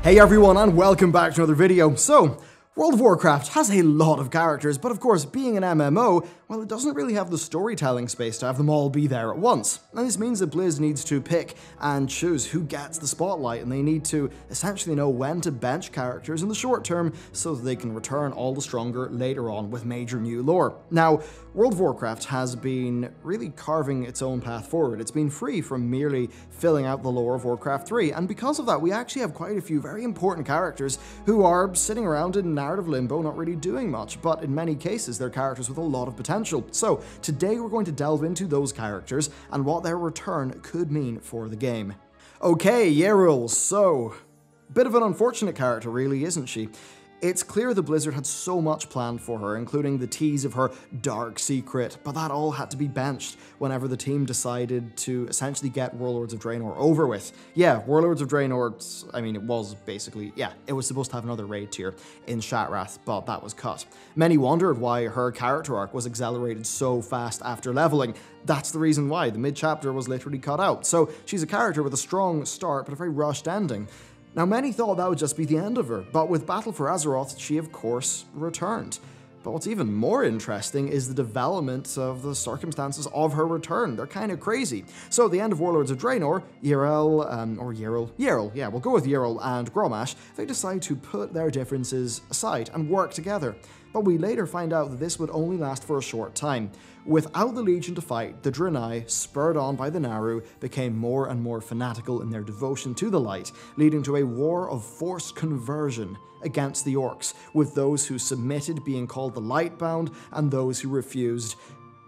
Hey everyone, and welcome back to another video. So, World of Warcraft has a lot of characters, but of course, being an MMO, well, it doesn't really have the storytelling space to have them all be there at once. And this means that Blizz needs to pick and choose who gets the spotlight, and they need to essentially know when to bench characters in the short term so that they can return all the stronger later on with major new lore. Now, World of Warcraft has been really carving its own path forward. It's been free from merely filling out the lore of Warcraft 3, and because of that, we actually have quite a few very important characters who are sitting around in narrative limbo, not really doing much, but in many cases, they're characters with a lot of potential. So, today we're going to delve into those characters and what their return could mean for the game. Okay, Yrel, so, bit of an unfortunate character really, isn't she? It's clear that Blizzard had so much planned for her, including the tease of her dark secret, but that all had to be benched whenever the team decided to essentially get Warlords of Draenor over with. Yeah, Warlords of Draenor, I mean, it was basically, yeah, it was supposed to have another raid tier in Shattrath, but that was cut. Many wondered why her character arc was accelerated so fast after leveling. That's the reason why. The mid-chapter was literally cut out. So she's a character with a strong start, but a very rushed ending. Now, many thought that would just be the end of her, but with Battle for Azeroth, she of course returned. But what's even more interesting is the development of the circumstances of her return. They're kind of crazy. So at the end of Warlords of Draenor, Yrel, yeah, we'll go with Yrel and Grommash, they decide to put their differences aside and work together. But we later find out that this would only last for a short time. Without the Legion to fight, the Draenei, spurred on by the Naaru, became more and more fanatical in their devotion to the light, leading to a war of forced conversion against the Orcs, with those who submitted being called the Lightbound and those who refused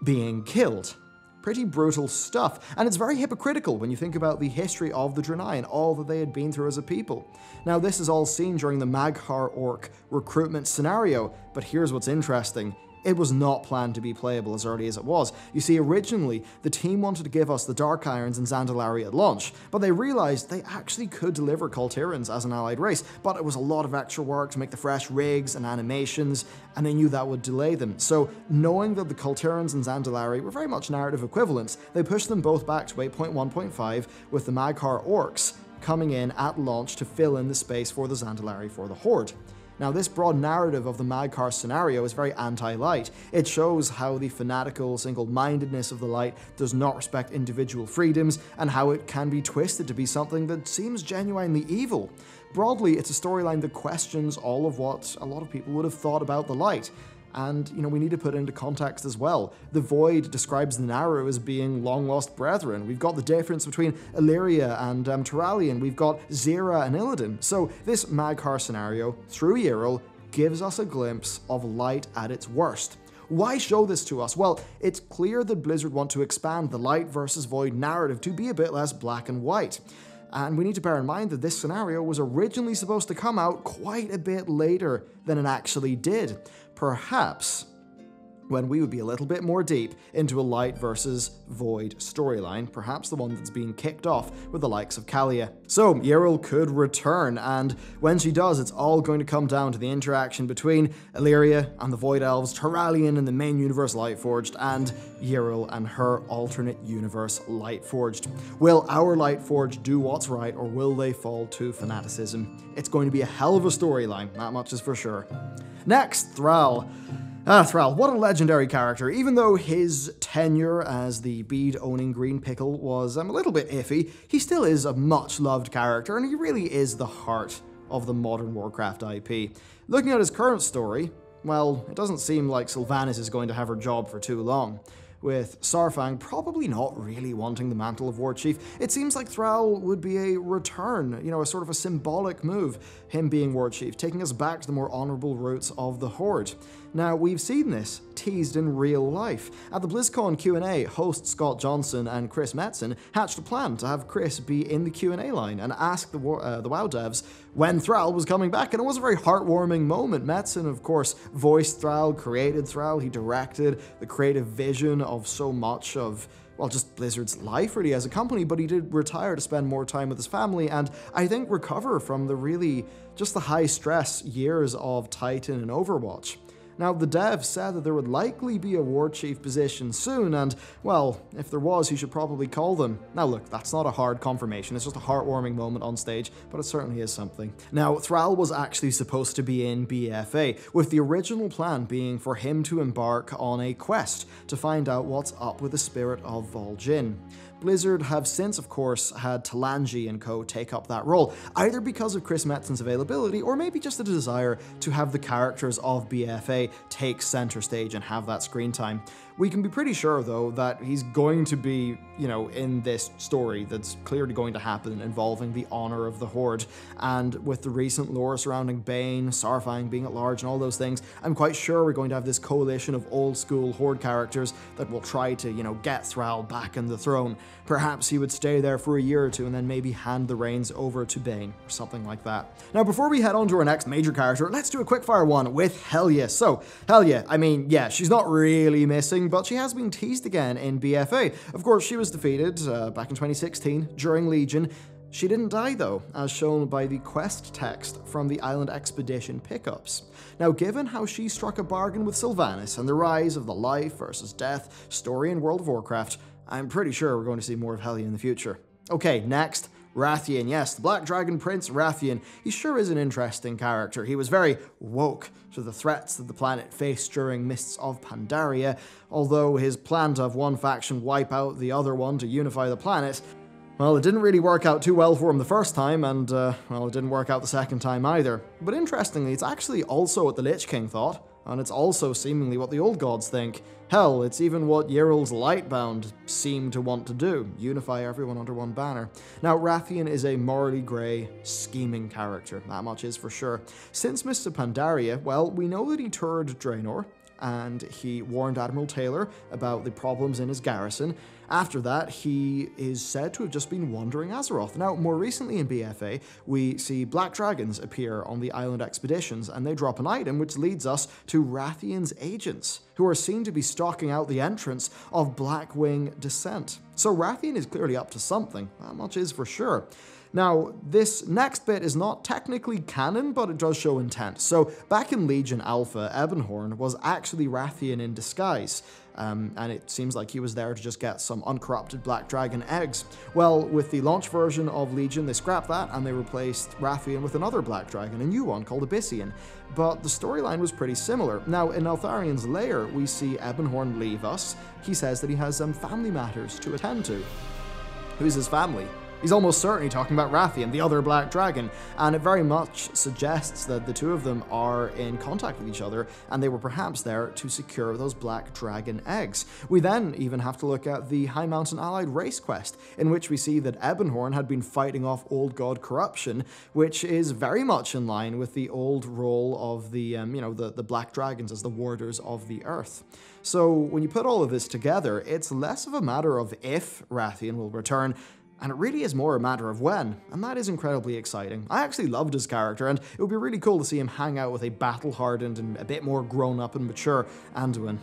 being killed. Pretty brutal stuff, and it's very hypocritical when you think about the history of the Draenei and all that they had been through as a people. Now, this is all seen during the Mag'har Orc recruitment scenario, but here's what's interesting. It was not planned to be playable as early as it was. You see, originally, the team wanted to give us the Dark Irons and Zandalari at launch, but they realized they actually could deliver Kultirans as an allied race, but it was a lot of extra work to make the fresh rigs and animations, and they knew that would delay them. So, knowing that the Kultirans and Zandalari were very much narrative equivalents, they pushed them both back to 8.1.5, with the Mag'har Orcs coming in at launch to fill in the space for the Zandalari for the Horde. Now, this broad narrative of the Mag'har scenario is very anti-light. It shows how the fanatical single-mindedness of the light does not respect individual freedoms, and how it can be twisted to be something that seems genuinely evil. Broadly, it's a storyline that questions all of what a lot of people would have thought about the light. And, you know, we need to put it into context as well. The Void describes the Naaru as being long-lost brethren. We've got the difference between Illyria and Thrall. We've got Zira and Illidan. So this Mag'har scenario, through Yrel, gives us a glimpse of light at its worst. Why show this to us? Well, it's clear that Blizzard want to expand the light versus void narrative to be a bit less black and white. And we need to bear in mind that this scenario was originally supposed to come out quite a bit later than it actually did. Perhaps when we would be a little bit more deep into a light versus void storyline, perhaps the one that's being kicked off with the likes of Kalia. So, Yrel could return, and when she does, it's all going to come down to the interaction between Illyria and the Void Elves, Thrallian and the main universe Lightforged, and Yrel and her alternate universe Lightforged. Will our Lightforged do what's right, or will they fall to fanaticism? It's going to be a hell of a storyline, that much is for sure. Next, Thrall. Thrall, what a legendary character. Even though his tenure as the bead-owning Green Pickle was a little bit iffy, he still is a much-loved character, and he really is the heart of the modern Warcraft IP. Looking at his current story, well, it doesn't seem like Sylvanas is going to have her job for too long. With Saurfang probably not really wanting the mantle of War Chief, it seems like Thrall would be a return, you know, a sort of a symbolic move, him being War Chief, taking us back to the more honourable roots of the Horde. Now, we've seen this teased in real life. At the BlizzCon Q&A, hosts Scott Johnson and Chris Metzen hatched a plan to have Chris be in the Q&A line and ask the WoW devs when Thrall was coming back, and it was a very heartwarming moment. Metzen, of course, voiced Thrall, created Thrall, he directed the creative vision of so much of, well, just Blizzard's life really as a company, but he did retire to spend more time with his family and I think recover from the really just the high stress years of Titan and Overwatch. Now, the dev said that there would likely be a war chief position soon, and, well, if there was, he should probably call them. Now look, that's not a hard confirmation, it's just a heartwarming moment on stage, but it certainly is something. Now, THRALL was actually supposed to be in BFA, with the original plan being for him to embark on a quest to find out what's up with the spirit of Vol'jin. Blizzard have since, of course, had Talanji and co take up that role, either because of Chris Metzen's availability or maybe just a desire to have the characters of BFA take center stage and have that screen time. We can be pretty sure, though, that he's going to be, in this story that's clearly going to happen involving the honor of the Horde. And with the recent lore surrounding Bane, Saurfang being at large and all those things, I'm quite sure we're going to have this coalition of old school Horde characters that will try to, get THRALL back on the throne. Perhaps he would stay there for a year or two and then maybe hand the reins over to Bane or something like that. Now, before we head on to our next major character, let's do a quickfire one with Helya. So, Helya, yeah, she's not really missing, but she has been teased again in BFA. Of course, she was defeated back in 2016 during Legion. She didn't die though, as shown by the quest text from the Island Expedition pickups. Now, given how she struck a bargain with Sylvanas and the rise of the life versus death story in World of Warcraft, I'm pretty sure we're going to see more of Helya in the future. Okay, next, Wrathion. Yes, the Black Dragon Prince Wrathion. He sure is an interesting character. He was very woke to the threats that the planet faced during Mists of Pandaria, although his plan to have one faction wipe out the other one to unify the planet, well, it didn't really work out too well for him the first time, and, well, it didn't work out the second time either. But interestingly, it's actually also what the Lich King thought, and it's also seemingly what the old gods think. Hell, it's even what Yrel's Lightbound seemed to want to do, unify everyone under one banner. Now, Wrathion is a morally grey, scheming character, that much is for sure. Since Mists of Pandaria, well, we know that he toured Draenor, and he warned Admiral Taylor about the problems in his garrison. After that, he is said to have just been wandering Azeroth. Now, more recently in BFA, we see black dragons appear on the island expeditions, and they drop an item which leads us to Wrathion's agents, who are seen to be stalking out the entrance of Blackwing Descent. So Wrathion is clearly up to something, that much is for sure. Now, this next bit is not technically canon, but it does show intent. So, back in Legion Alpha, Ebonhorn was actually Wrathion in disguise, and it seems like he was there to just get some uncorrupted Black Dragon eggs. Well, with the launch version of Legion, they scrapped that, and they replaced Wrathion with another Black Dragon, a new one called Abyssian. But the storyline was pretty similar. Now, in Neltharion's lair, we see Ebonhorn leave us. He says that he has some family matters to attend to. Who's his family? He's almost certainly talking about Wrathion, the other Black Dragon, and it very much suggests that the two of them are in contact with each other, and they were perhaps there to secure those Black Dragon eggs. We then even have to look at the High Mountain Allied race quest, in which we see that Ebonhorn had been fighting off old god corruption, which is very much in line with the old role of the, the Black Dragons as the warders of the earth. So when you put all of this together, it's less of a matter of if Wrathion will return, and it really is more a matter of when, and that is incredibly exciting. I actually loved his character, and it would be really cool to see him hang out with a battle-hardened and a bit more grown-up and mature Anduin.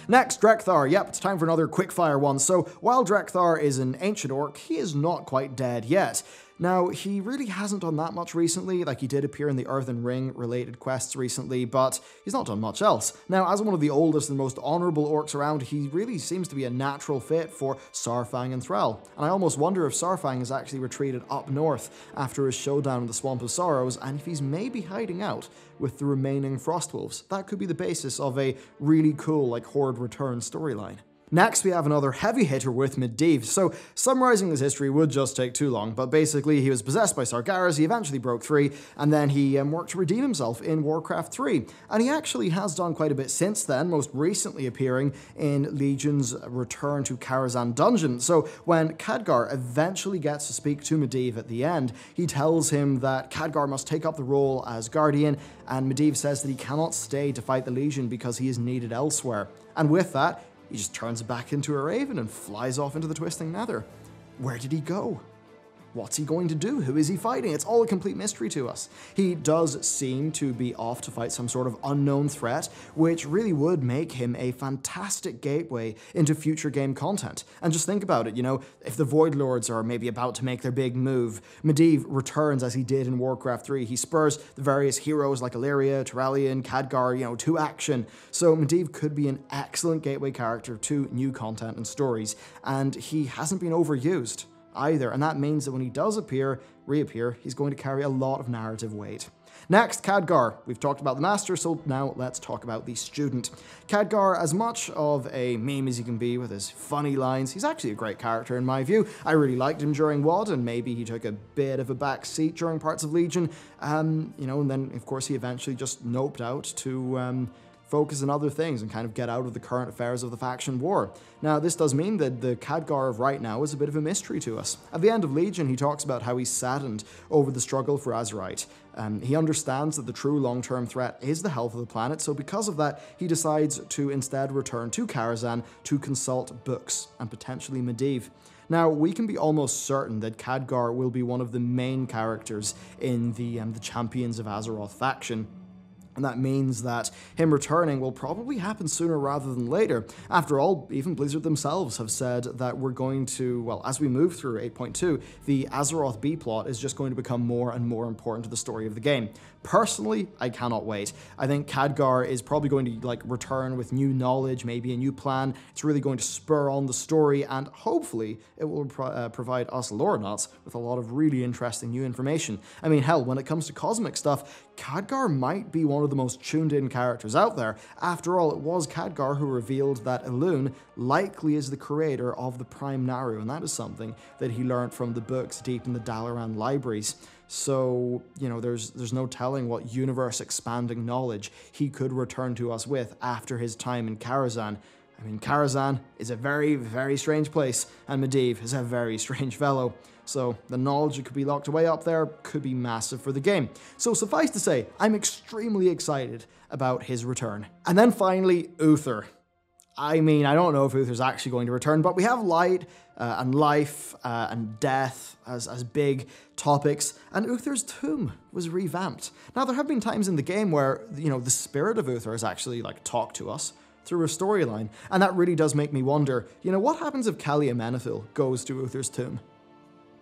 Next, Drekthar. Yep, it's time for another quickfire one. So, while Drekthar is an ancient orc, he is not quite dead yet. Now, he really hasn't done that much recently, like he did appear in the Earthen Ring related quests recently, but he's not done much else. Now, as one of the oldest and most honourable orcs around, he really seems to be a natural fit for Saurfang and THRALL, and I almost wonder if Saurfang has actually retreated up north after his showdown in the Swamp of Sorrows, and if he's maybe hiding out with the remaining Frostwolves. That could be the basis of a really cool, Horde Return storyline. Next, we have another heavy hitter with MEDIVH. So, summarizing his history would just take too long, but basically he was possessed by Sargeras, he eventually broke free, and then he worked to redeem himself in Warcraft 3. And he actually has done quite a bit since then, most recently appearing in Legion's return to Karazhan Dungeon. So, when KHADGAR eventually gets to speak to MEDIVH at the end, he tells him that KHADGAR must take up the role as Guardian, and MEDIVH says that he cannot stay to fight the Legion because he is needed elsewhere. And with that, he just turns back into a raven and flies off into the twisting nether. Where did he go? What's he going to do? Who is he fighting? It's all a complete mystery to us. He does seem to be off to fight some sort of unknown threat, which really would make him a fantastic gateway into future game content. And just think about it, you know, if the Void Lords are maybe about to make their big move, MEDIVH returns as he did in Warcraft 3. He spurs the various heroes like Illyria, THRALL, KHADGAR, you know, to action. So MEDIVH could be an excellent gateway character to new content and stories, and he hasn't been overused either, and that means that when he does reappear, he's going to carry a lot of narrative weight. Next, KHADGAR. We've talked about the Master, so now let's talk about the Student. KHADGAR, as much of a meme as he can be with his funny lines, he's actually a great character in my view. I really liked him during WoD, and maybe he took a bit of a back seat during parts of Legion, you know, and then of course he eventually just noped out to focus on other things and kind of get out of the current affairs of the faction war. Now, this does mean that the KHADGAR of right now is a bit of a mystery to us. At the end of Legion, he talks about how he's saddened over the struggle for Azeroth. He understands that the true long-term threat is the health of the planet, so because of that, he decides to instead return to Karazhan to consult books and potentially MEDIVH. Now, we can be almost certain that KHADGAR will be one of the main characters in the Champions of Azeroth faction. And that means that him returning will probably happen sooner rather than later. After all, even Blizzard themselves have said that we're going to, well, as we move through 8.2, the Azeroth B-plot is just going to become more and more important to the story of the game. Personally, I cannot wait. I think KHADGAR is probably going to return with new knowledge, maybe a new plan. It's really going to spur on the story, and hopefully it will provide us lore nuts with a lot of really interesting new information. I mean, hell, when it comes to cosmic stuff, KHADGAR might be one of the most tuned in characters out there. After all, it was KHADGAR who revealed that Elune likely is the creator of the Prime Naru, and that is something that he learned from the books deep in the Dalaran libraries. So, you know, there's no telling what universe-expanding knowledge he could return to us with after his time in Karazhan. I mean, Karazhan is a very, very strange place, and MEDIVH is a very strange fellow. So the knowledge that could be locked away up there could be massive for the game. So suffice to say, I'm extremely excited about his return. And then finally, Uther. I mean, I don't know if Uther's actually going to return, but we have light and life and death as big topics, and Uther's tomb was revamped. Now, there have been times in the game where, you know, the spirit of Uther has actually, talked to us through a storyline, and that really does make me wonder, you know, what happens if Kalia Menethil goes to Uther's tomb?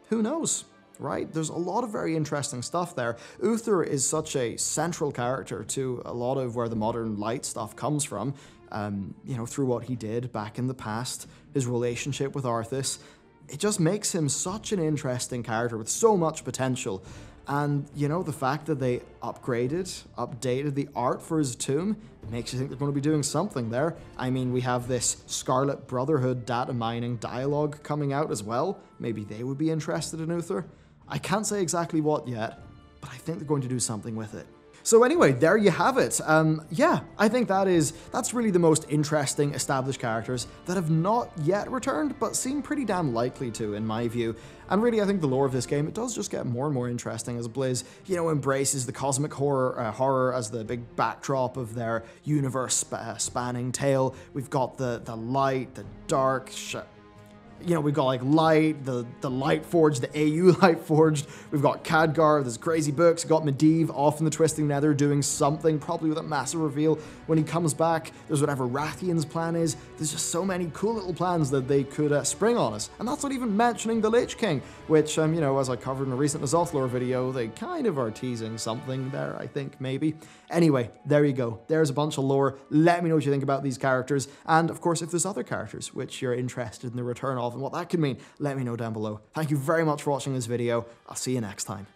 Who knows? Right? There's a lot of very interesting stuff there. Uther is such a central character to a lot of where the modern light stuff comes from, you know, through what he did back in the past, his relationship with Arthas. It just makes him such an interesting character with so much potential. And, you know, the fact that they updated the art for his tomb makes you think they're going to be doing something there. I mean, we have this Scarlet Brotherhood data mining dialogue coming out as well. Maybe they would be interested in Uther. I can't say exactly what yet, but I think they're going to do something with it. So anyway, there you have it. Yeah, I think that's really the most interesting established characters that have not yet returned, but seem pretty damn likely to, in my view. And really, I think the lore of this game, it does just get more and more interesting as Blizz, you know, embraces the cosmic horror as the big backdrop of their universe-spanning tale. We've got the light, the dark, you know, we've got Light, the Light Forged, the AU Light Forged. We've got KHADGAR, there's crazy books. We've got MEDIVH off in the Twisting Nether doing something, probably with a massive reveal when he comes back. There's whatever Wrathion's plan is. There's just so many cool little plans that they could spring on us. And that's not even mentioning the Lich King, which, you know, as I covered in a recent Azoth lore video, they kind of are teasing something there, I think, maybe. Anyway, there you go. There's a bunch of lore. Let me know what you think about these characters. And, of course, if there's other characters which you're interested in the return of and what that could mean, let me know down below. Thank you very much for watching this video. I'll see you next time.